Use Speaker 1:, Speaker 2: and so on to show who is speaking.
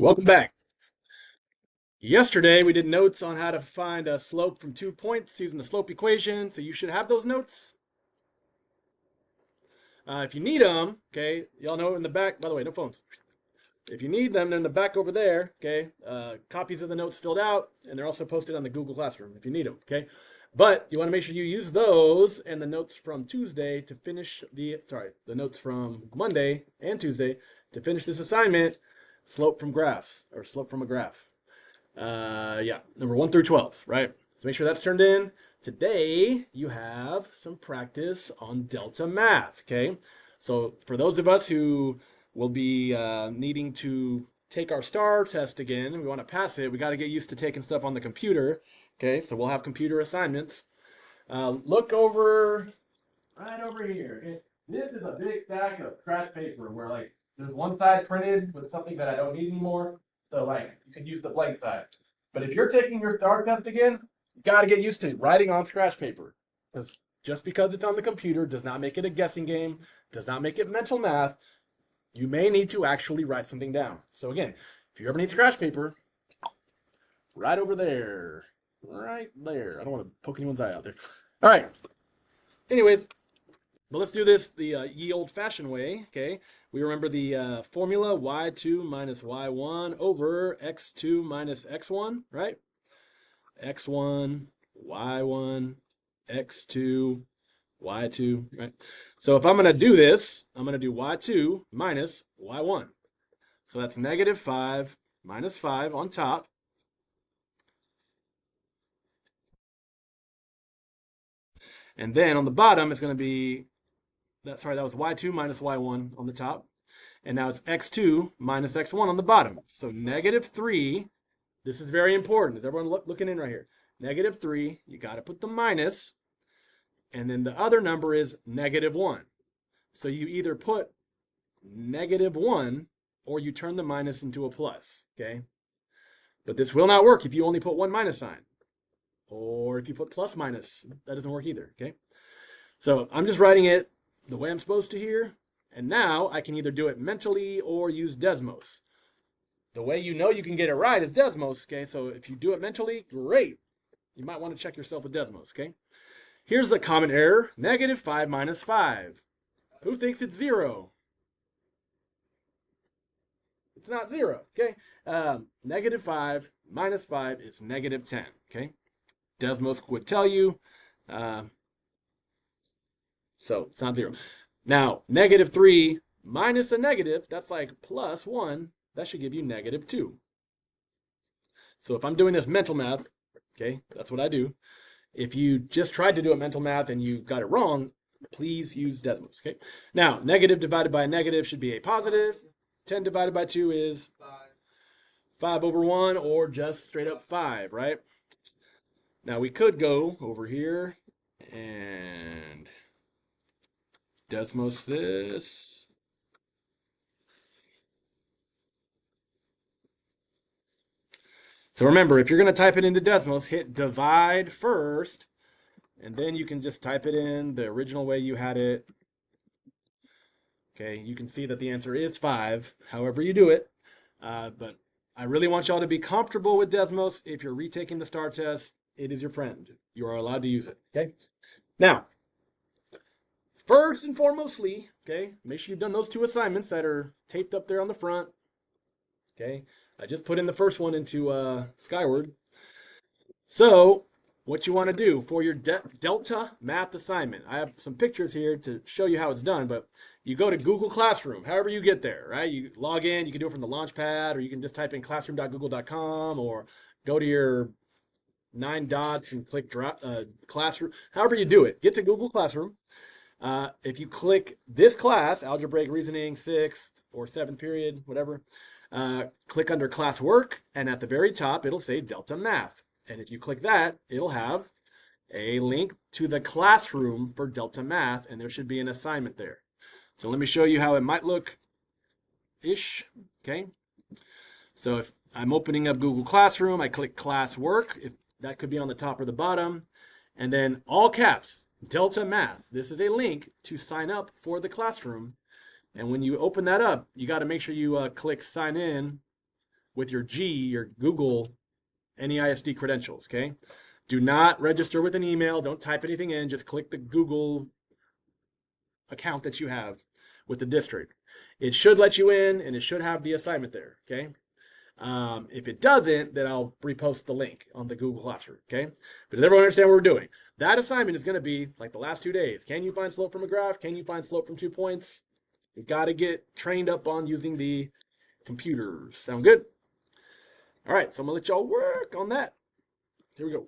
Speaker 1: Welcome back. Yesterday we did notes on how to find a slope from 2 points using the slope equation, so you should have those notes. If you need them, okay, y'all know in the back, by the way, no phones. If you need them, they're in the back over there, okay? Copies of the notes filled out, and they're also posted on the Google Classroom if you need them, okay? But you want to make sure you use those and the notes from Tuesday to finish the notes from Monday and Tuesday to finish this assignment, slope from graphs, or slope from a graph. Yeah, number 1 through 12, right? So make sure that's turned in. Today, you have some practice on delta math, okay? So for those of us who will be needing to take our STAR test again, we want to pass it, we got to get used to taking stuff on the computer, okay? So we'll have computer assignments. Look over, right over here. This is a big stack of scratch paper where like there's one side printed with something that I don't need anymore. So like you can use the blank side. But if you're taking your STAR test again, you got to get used to writing on scratch paper. Because just because it's on the computer does not make it a guessing game, does not make it mental math. You may need to actually write something down. So again, if you ever need scratch paper, right over there. Right there. I don't want to poke anyone's eye out there. All right. Anyways, but let's do this the ye old-fashioned way, okay? We remember the formula y2 minus y1 over x2 minus x1, right? x1, y1, x2, y2, right? So if I'm going to do this, I'm going to do y2 minus y1. So that's negative 5 minus 5 on top. And then on the bottom, it's going to be that was y2 minus y1 on the top. And now it's x2 minus x1 on the bottom. So negative 3, this is very important. Is everyone looking in right here? Negative 3, you got to put the minus. And then the other number is negative 1. So you either put negative 1 or you turn the minus into a plus, okay? But this will not work if you only put one minus sign. Or if you put plus minus, that doesn't work either, okay? So I'm just writing it the way I'm supposed to here. And now I can either do it mentally or use Desmos. The way you know you can get it right is Desmos, okay? So if you do it mentally, great. You might want to check yourself with Desmos, okay? Here's the common error, negative 5 minus 5. Who thinks it's 0? It's not 0, okay? Negative 5 minus 5 is negative 10, okay? Desmos would tell you, so it's not 0. Now, negative 3 minus a negative, that's like plus 1. That should give you negative 2. So if I'm doing this mental math, okay, that's what I do. If you just tried to do a mental math and you got it wrong, please use Desmos, okay? Now, negative divided by a negative should be a positive. 10 divided by 2 is 5 over 1, or just straight up 5, right? Now, we could go over here and Desmos this. So remember, if you're going to type it into Desmos, hit divide first, and then you can just type it in the original way you had it. Okay, you can see that the answer is 5, however you do it. But I really want y'all to be comfortable with Desmos. If you're retaking the STAR test, it is your friend. You are allowed to use it, okay? Now, first and foremostly, okay, make sure you've done those 2 assignments that are taped up there on the front. Okay, I just put in the first one into Skyward. So what you want to do for your Delta math assignment, I have some pictures here to show you how it's done, but you go to Google Classroom, however you get there, right? You log in, you can do it from the Launchpad, or you can just type in classroom.google.com, or go to your 9 dots and click Classroom, however you do it. Get to Google Classroom. If you click this class, Algebraic Reasoning, 6th or 7th period, whatever, click under Classwork, and at the very top, it'll say Delta Math. And if you click that, it'll have a link to the classroom for Delta Math, and there should be an assignment there. So let me show you how it might look-ish, okay? So if I'm opening up Google Classroom, I click Classwork. If that could be on the top or the bottom. And then all caps, Delta Math. This is a link to sign up for the classroom. And when you open that up, you got to make sure you click sign in with your your Google NEISD credentials, okay? Do not register with an email. Don't type anything in. Just click the Google account that you have with the district. It should let you in, and it should have the assignment there, okay? If it doesn't, then I'll repost the link on the Google Classroom, okay? But does everyone understand what we're doing? That assignment is going to be like the last 2 days. Can you find slope from a graph? Can you find slope from 2 points? You've got to get trained up on using the computers. Sound good? All right, so I'm going to let y'all work on that. Here we go.